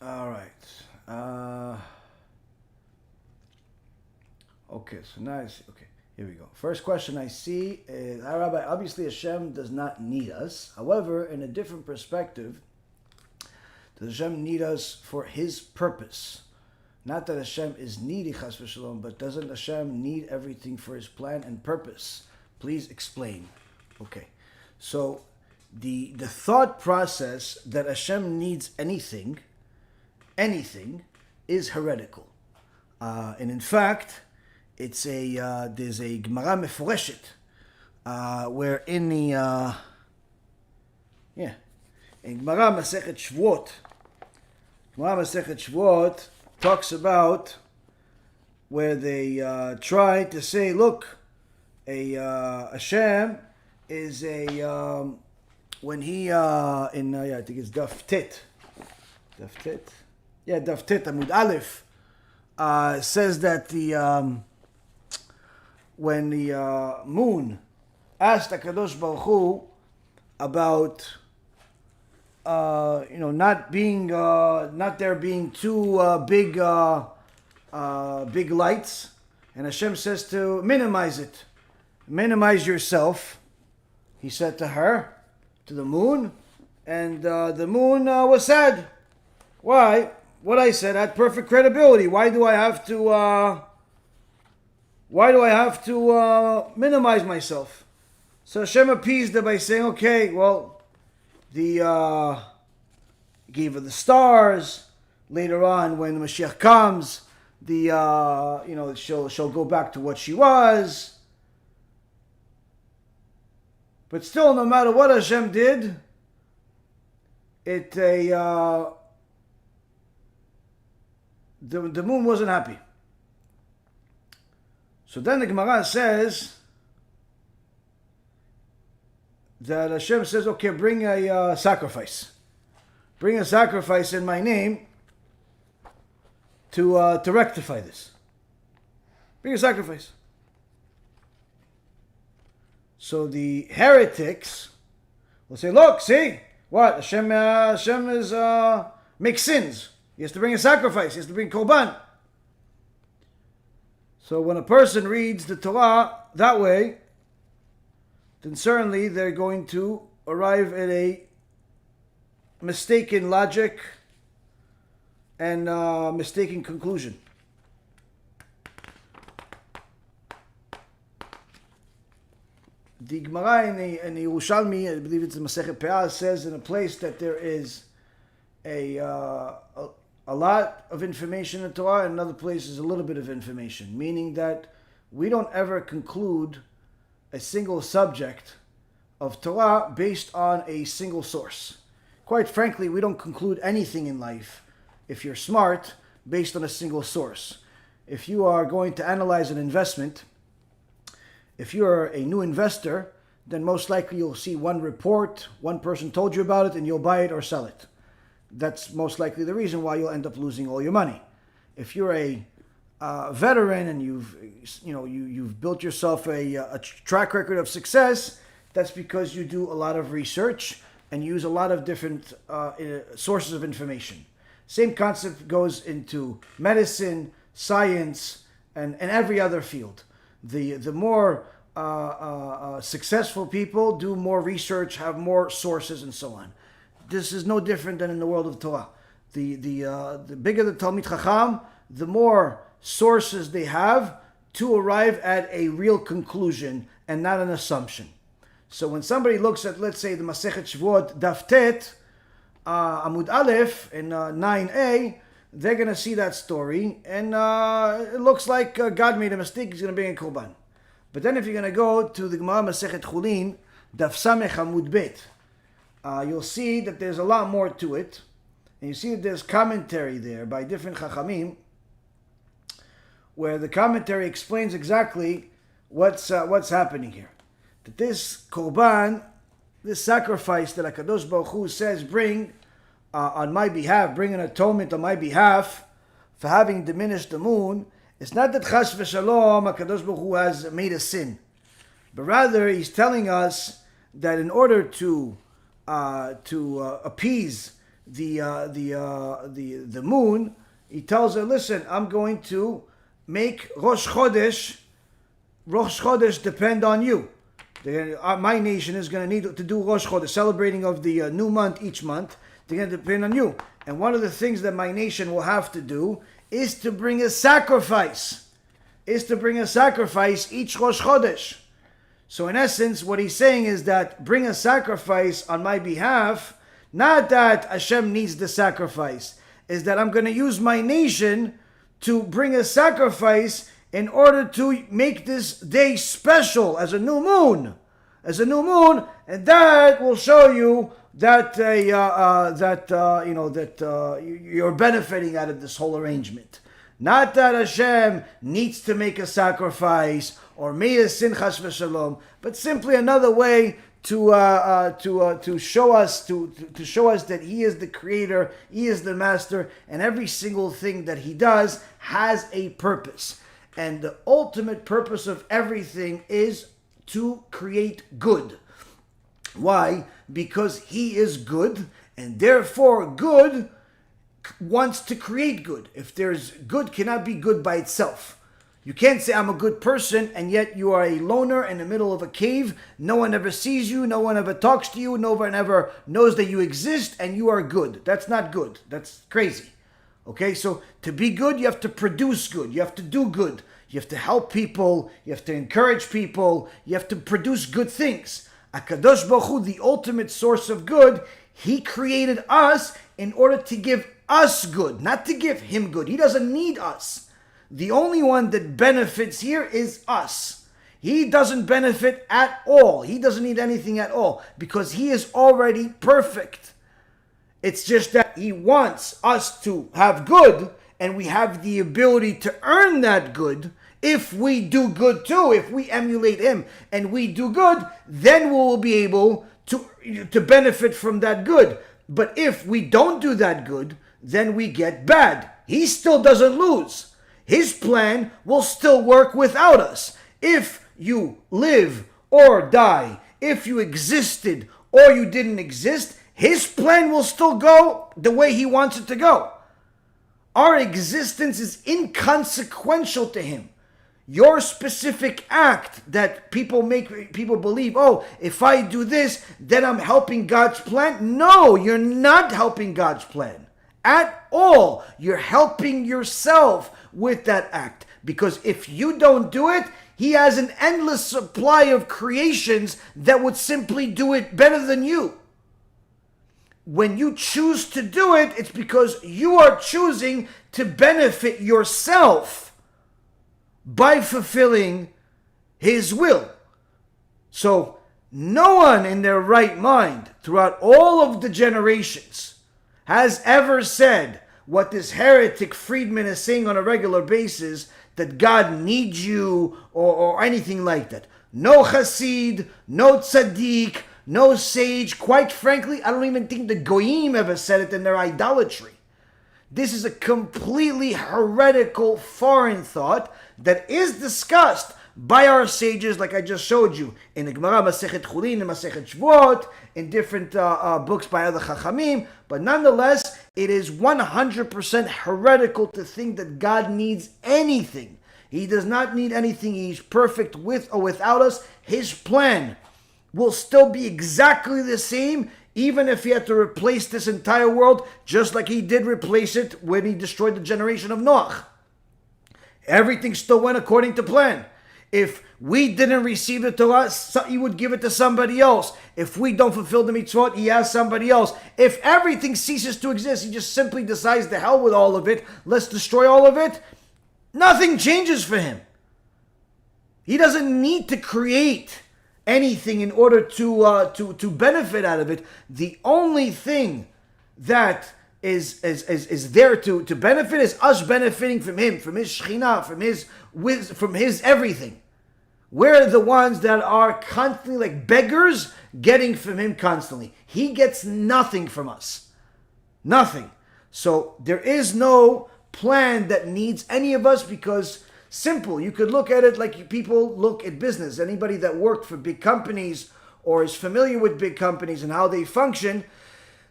All right. Okay, so now I see. Okay, here we go. First question I see is, Rabbi, obviously Hashem does not need us. However, in a different perspective, does Hashem need us for His purpose? Not that Hashem is needy, chas v'shalom, but doesn't Hashem need everything for His plan and purpose? Please explain. Okay, so the thought process that Hashem needs anything, is heretical. And in fact, it's there's a Gemara meforeshet, where in the, in Gemara Masechet Shvuot talks about where they try to say, look, Hashem is when he, I think it's Daf Tet, Amud Aleph, says that when the moon asked HaKadosh Baruch Hu about not there being two big lights, and Hashem says to minimize yourself. He said to her, to the moon, and the moon was sad. Why? What I said had perfect credibility. Why do I have to minimize myself? So Hashem appeased her by saying, okay, well, gave her the stars. Later on, when Mashiach comes, she'll go back to what she was. But still, no matter what Hashem did, the moon wasn't happy. So then the Gemara says that Hashem says, okay, bring a sacrifice. Bring a sacrifice in my name to rectify this. Bring a sacrifice. So the heretics will say, look, see, what? Hashem is makes sins. He has to bring a sacrifice. He has to bring korban. So when a person reads the Torah that way, then certainly they're going to arrive at a mistaken logic and mistaken conclusion. The Gemara in the Yerushalmi, I believe it's in Masechet Peah, says in a place that there is a lot of information in Torah, and another place is a little bit of information, meaning that we don't ever conclude a single subject of Torah based on a single source. Quite frankly, we don't conclude anything in life, if you're smart, based on a single source. If you are going to analyze an investment, if you're a new investor, then most likely you'll see one report, one person told you about it, and you'll buy it or sell it. That's most likely the reason why you'll end up losing all your money. If you're a veteran and you've built yourself a track record of success, that's because you do a lot of research and use a lot of different sources of information. Same concept goes into medicine, science, and every other field. The more successful people do more research, have more sources, and so on. This is no different than in the world of Torah. The bigger the Talmid Chacham, the more sources they have to arrive at a real conclusion and not an assumption. So when somebody looks at, let's say, the Masechet Shvuot Daf Tet, Amud Aleph in 9a, they're going to see that story, and it looks like God made a mistake, he's going to bring a korban. But then if you're going to go to the Gemara Masechet Chulin, Daf Samech Amud Bet, you'll see that there's a lot more to it, and you see that there's commentary there by different Chachamim, where the commentary explains exactly what's happening here. That this korban, this sacrifice that HaKadosh Baruch Hu says, bring on my behalf, bring an atonement on my behalf for having diminished the moon, it's not that Chas v'Shalom HaKadosh Baruch Hu has made a sin, but rather he's telling us that in order to appease the moon, he tells her, listen, I'm going to make Rosh Chodesh depend on you. My nation is going to need to do Rosh Chodesh, celebrating of the new month each month. They're going to depend on you. And one of the things that my nation will have to do is to bring a sacrifice. Each Rosh Chodesh. So in essence, what he's saying is that bring a sacrifice on my behalf, not that Hashem needs the sacrifice, is that I'm going to use my nation to bring a sacrifice in order to make this day special as a new moon. And that will show you that you're benefiting out of this whole arrangement. Not that Hashem needs to make a sacrifice or me'as sin chas v'shalom, but simply another way to show us that He is the Creator, He is the Master, and every single thing that He does has a purpose. And the ultimate purpose of everything is to create good. Why? Because He is good, and therefore good wants to create good. If there's good, cannot be good by itself. You can't say I'm a good person and yet you are a loner in the middle of a cave. No one ever sees you, no one ever talks to you, no one ever knows that you exist and you are good. That's not good. That's crazy. Okay, so to be good, you have to produce good. You have to do good. You have to help people. You have to encourage people. You have to produce good things. HaKadosh Baruch Hu, the ultimate source of good, He created us in order to give us good, not to give Him good. He doesn't need us. The only one that benefits here is us. He doesn't benefit at all. He doesn't need anything at all because He is already perfect. It's just that He wants us to have good, and we have the ability to earn that good. If we do good too, if we emulate Him and we do good, then we will be able to benefit from that good. But if we don't do that good, then we get bad. He still doesn't lose. His plan will still work without us. If you live or die, if you existed or you didn't exist, His plan will still go the way He wants it to go. Our existence is inconsequential to Him. Your specific act that people believe, oh, if I do this, then I'm helping God's plan. No, you're not helping God's plan at all. You're helping yourself with that act. Because if you don't do it, He has an endless supply of creations that would simply do it better than you. When you choose to do it, it's because you are choosing to benefit yourself by fulfilling His will. So no one in their right mind throughout all of the generations has ever said what this heretic Friedman is saying on a regular basis, that God needs you or anything like that. No Hasid, no Tzaddik, no sage. Quite frankly, I don't even think the Goyim ever said it in their idolatry. This is a completely heretical foreign thought that is discussed by our sages, like I just showed you, in the Gemara, Masechet Chulin, and Masechet Shvuot, in different books by other Chachamim, but nonetheless, it is 100% heretical to think that God needs anything. He does not need anything. He's perfect with or without us. His plan will still be exactly the same, even if He had to replace this entire world, just like He did replace it when He destroyed the generation of Noach. Everything still went according to plan. If we didn't receive the Torah, He would give it to somebody else. If we don't fulfill the mitzvot, He has somebody else. If everything ceases to exist, He just simply decides to hell with all of it, let's destroy all of it, nothing changes for Him. He doesn't need to create anything in order to benefit out of it. The only thing that is there to benefit is us benefiting from Him, from His Shekhinah, from His everything. We're the ones that are constantly like beggars getting from Him constantly. He gets nothing from us. Nothing. So there is no plan that needs any of us, because simple, you could look at it like people look at business. Anybody that worked for big companies or is familiar with big companies and how they function,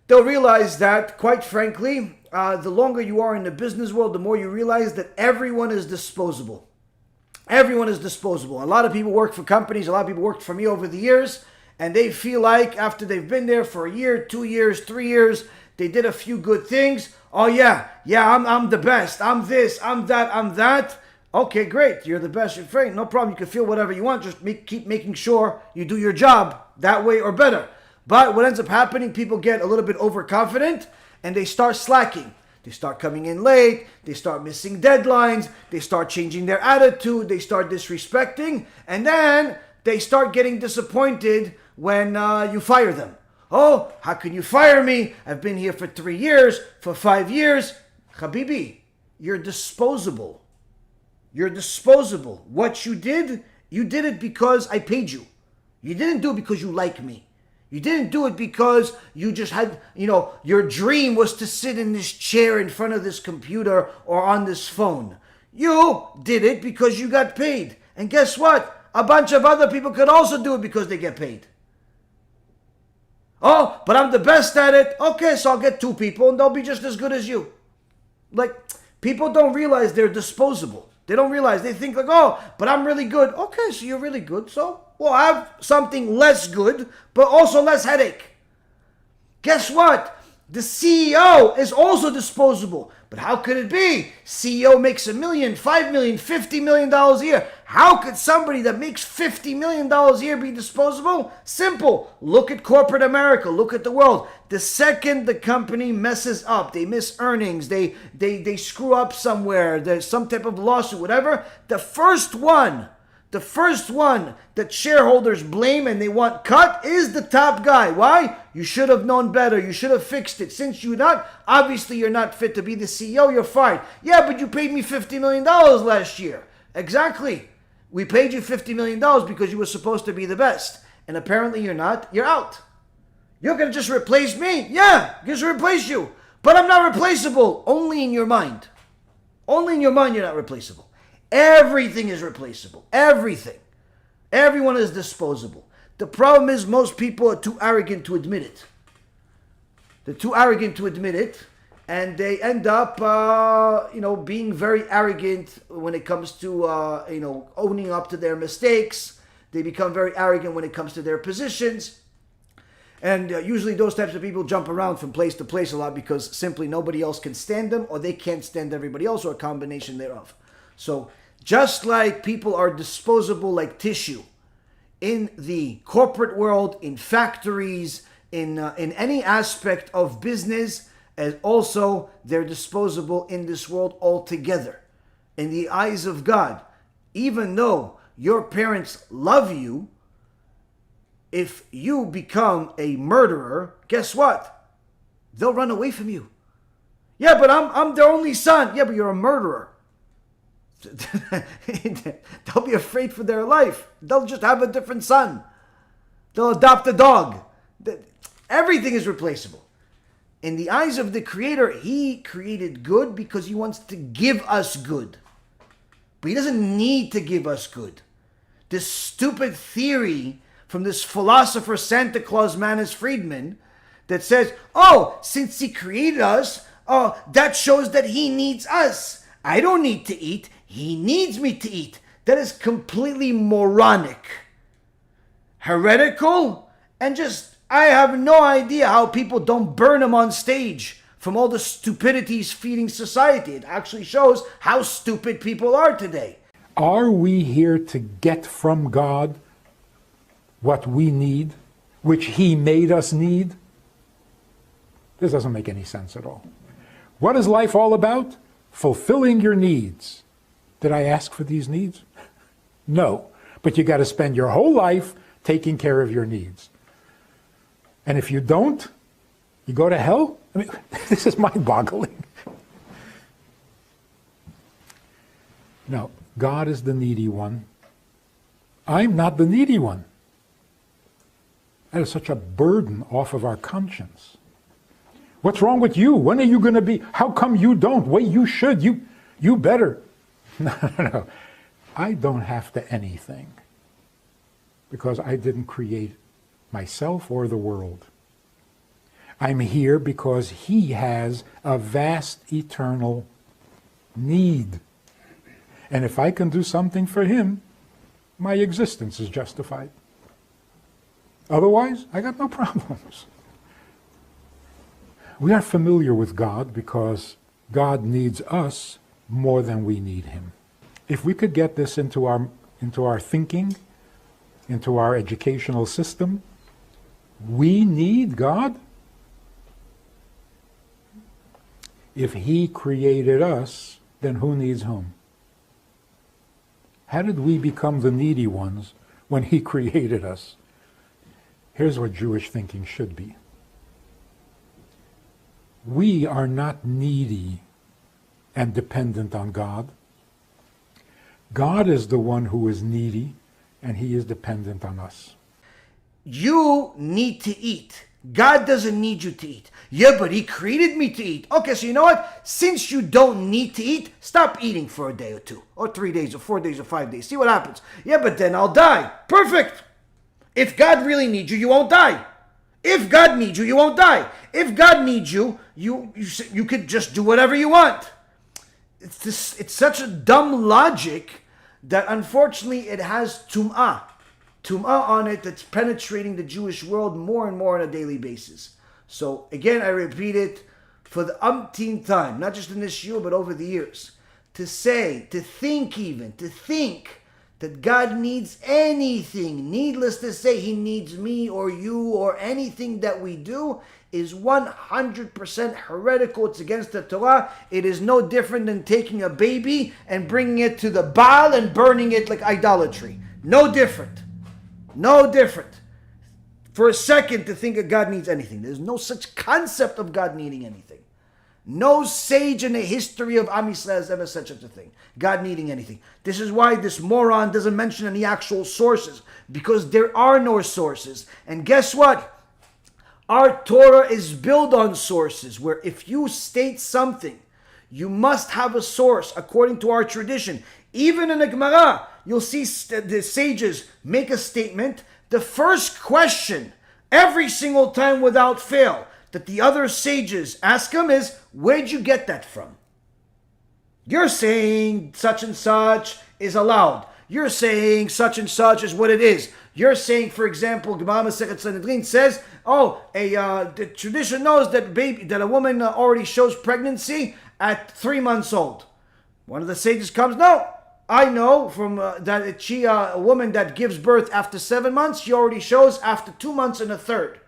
they'll realize that, quite frankly, the longer you are in the business world, the more you realize that everyone is disposable. Everyone is disposable. A lot of people work for companies, a lot of people worked for me over the years, and they feel like after they've been there for a year, 2 years, 3 years, they did a few good things. Oh yeah, I'm the best. I'm this, I'm that, I'm that. Okay, great. You're the best. You're great. No problem. You can feel whatever you want. Just keep making sure you do your job that way or better. But what ends up happening, people get a little bit overconfident and they start slacking. They start coming in late. They start missing deadlines. They start changing their attitude. They start disrespecting. And then they start getting disappointed when you fire them. Oh, how can you fire me? I've been here for 3 years, for 5 years. Habibi, you're disposable. You're disposable. What you did it because I paid you. You didn't do it because you like me. You didn't do it because you just had, your dream was to sit in this chair in front of this computer or on this phone. You did it because you got paid. And guess what? A bunch of other people could also do it because they get paid. Oh, but I'm the best at it. Okay, so I'll get 2 people and they'll be just as good as you. Like, people don't realize they're disposable. They don't realize. They think like, oh, but I'm really good. Okay, so you're really good. So we'll have something less good, but also less headache. Guess what? The CEO is also disposable. But how could it be? CEO makes $1 million, $5 million, $50 million a year. How could somebody that makes $50 million a year be disposable? Simple. Look at corporate America. Look at the world. The second the company messes up, they miss earnings, they screw up somewhere, there's some type of lawsuit, whatever, the first one that shareholders blame and they want cut is the top guy. Why? You should have known better. You should have fixed it. Since obviously you're not fit to be the CEO, you're fired. Yeah, but you paid me $50 million last year. Exactly. We paid you $50 million because you were supposed to be the best. And apparently you're not. You're out. You're going to just replace me? Yeah, just replace you. But I'm not replaceable. Only in your mind. Only in your mind you're not replaceable. Everything is replaceable. Everything. Everyone is disposable. The problem is most people are too arrogant to admit it. They're too arrogant to admit it, and they end up, being very arrogant when it comes to, owning up to their mistakes. They become very arrogant when it comes to their positions. And usually those types of people jump around from place to place a lot because simply nobody else can stand them, or they can't stand everybody else, or a combination thereof. So just like people are disposable like tissue in the corporate world, in factories, in any aspect of business, as also they're disposable in this world altogether. In the eyes of God, even though your parents love you, if you become a murderer, guess what? They'll run away from you. Yeah, but I'm their only son. Yeah, but you're a murderer. They'll be afraid for their life. They'll just have a different son. They'll adopt a dog. Everything is replaceable. In the eyes of the Creator, He created good because He wants to give us good. But He doesn't need to give us good. This stupid theory from this philosopher Santa Claus Manus Friedman that says, oh, since He created us, that shows that He needs us. I don't need to eat. He needs me to eat. That is completely moronic, heretical, and just, I have no idea how people don't burn Him on stage from all the stupidities feeding society. It actually shows how stupid people are today. Are we here to get from God what we need, which He made us need? This doesn't make any sense at all. What is life all about? Fulfilling your needs. Did I ask for these needs? No. But you got to spend your whole life taking care of your needs. And if you don't, you go to hell? I mean, this is mind-boggling. No, God is the needy one. I'm not the needy one. That is such a burden off of our conscience. What's wrong with you? When are you going to be? How come you don't? Well, you should. You better. No. I don't have to anything because I didn't create myself or the world. I'm here because he has a vast eternal need. And if I can do something for him, my existence is justified. Otherwise, I got no problems. We are familiar with God because God needs us more than we need him. If we could get this into our thinking, into our educational system, we need God. If he created us, then who needs whom? How did we become the needy ones when he created us? Here's what Jewish thinking should be. We are not needy and dependent on God. God is the one who is needy, and he is dependent on us. You need to eat. God doesn't need you to eat. Yeah, but he created me to eat. Okay, so you know what? Since you don't need to eat, stop eating for a day or 2, or 3 days, or 4 days, or 5 days. See what happens. Yeah, but then I'll die. Perfect. If God really needs you, you won't die. If God needs you, you won't die. If God needs you, you could just do whatever you want. It's such a dumb logic that unfortunately it has tum'ah on it that's penetrating the Jewish world more and more on a daily basis. So again, I repeat it for the umpteenth time, not just in this year, but over the years. To think that God needs anything, needless to say, he needs me or you or anything that we do, is 100% heretical. It's against the Torah. It is no different than taking a baby and bringing it to the Baal and burning it like idolatry. No different. No different. For a second to think that God needs anything. There's no such concept of God needing anything. No sage in the history of Am Yisrael has ever said such a thing. God needing anything. This is why this moron doesn't mention any actual sources. Because there are no sources. And guess what? Our Torah is built on sources. Where if you state something, you must have a source according to our tradition. Even in the Gemara, you'll see the sages make a statement. The first question, every single time without fail, that the other sages ask him is, where'd you get that from? You're saying such and such is allowed. You're saying such and such is what it is. You're saying, for example, Gemara Masechet Sanhedrin says, the tradition knows that a woman already shows pregnancy at 3 months old. One of the sages comes, no, I know from that a woman that gives birth after 7 months, she already shows after 2 months and a third.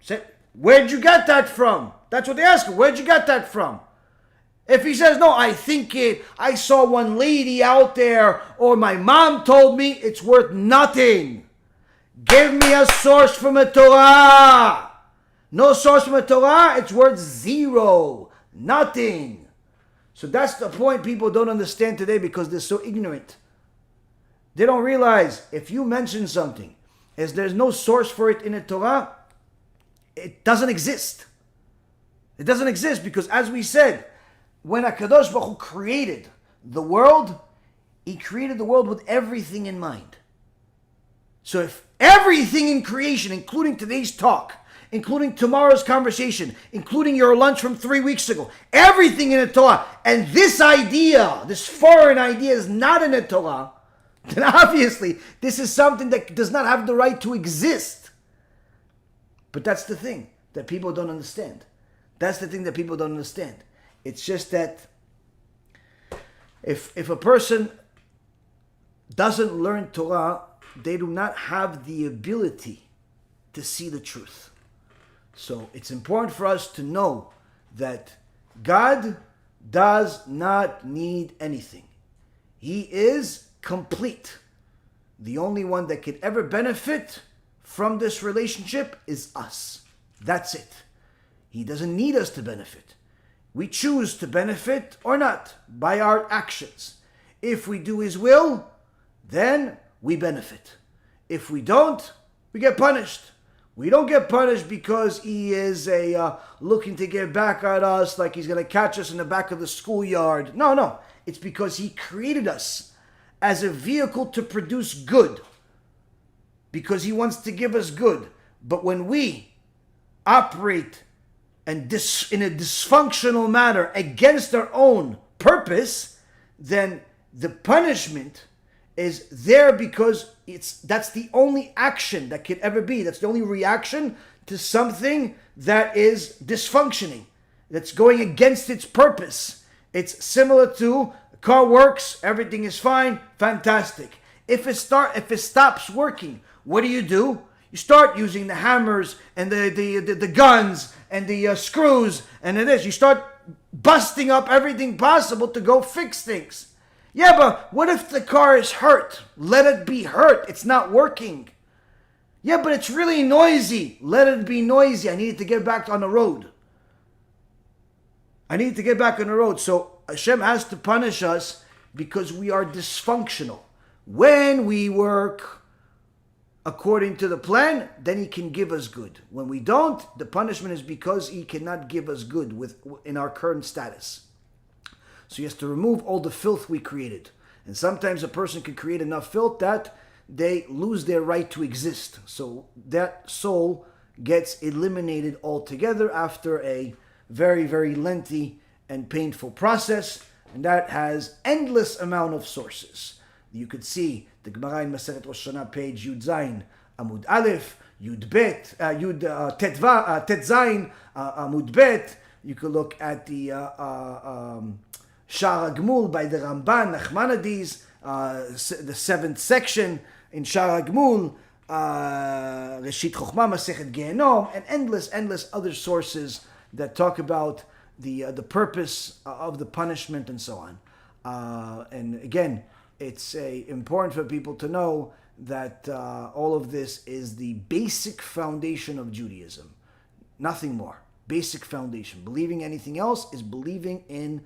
Say, where'd you get that from? That's what they ask him. Where'd you get that from? If he says, no, I saw one lady out there, or my mom told me, it's worth nothing. Give me a source from a Torah. No source from a Torah, it's worth 0. Nothing. So that's the point people don't understand today because they're so ignorant. They don't realize if you mention something, as there's no source for it in the Torah, it doesn't exist. It doesn't exist because, as we said, when HaKadosh Baruch Hu created the world, he created the world with everything in mind. So if everything in creation, including today's talk, including tomorrow's conversation, including your lunch from 3 weeks ago, everything in the Torah, and this idea, this foreign idea is not in the Torah, then obviously this is something that does not have the right to exist. But that's the thing that people don't understand. That's the thing that people don't understand. It's just that if a person doesn't learn Torah, they do not have the ability to see the truth. So it's important for us to know that God does not need anything. He is complete. The only one that could ever benefit from this relationship is us. That's it. He doesn't need us to benefit. We choose to benefit or not by our actions. If we do his will, then we benefit. If we don't, we get punished. We don't get punished because he is looking to get back at us, like he's going to catch us in the back of the schoolyard. No. It's because he created us as a vehicle to produce good. Because he wants to give us good. But when we operate and in a dysfunctional manner against their own purpose, then the punishment is there because that's the only action that could ever be. That's the only reaction to something that is dysfunctioning, that's going against its purpose. It's similar to a car works, everything is fine, fantastic. If it stops working, what do? You start using the hammers and the guns and the screws and you start busting up everything possible to go fix things. Yeah, but what if the car is hurt? Let it be hurt. It's not working. Yeah, but it's really noisy. Let it be noisy. I need to get back on the road. So Hashem has to punish us because we are dysfunctional. When we work according to the plan, then He can give us good. When we don't, the punishment is because He cannot give us good in our current status. So He has to remove all the filth we created. And sometimes a person can create enough filth that they lose their right to exist. So that soul gets eliminated altogether after a very, very lengthy and painful process. And that has endless amount of sources. You could see the Gemara in Masechet Rosh Hashanah, page Yud Zayin, Amud Aleph, Yud Bet, Tet Zayin, Amud Bet. You could look at the Shar Agmul by the Ramban, Nachmanides, the 7th section in Shar Agmul, Reshit Chochmah, Masechet Gehenom, and endless other sources that talk about the purpose of the punishment and so on. And again, it's important for people to know that all of this is the basic foundation of Judaism. Nothing more. Basic foundation. Believing anything else is believing in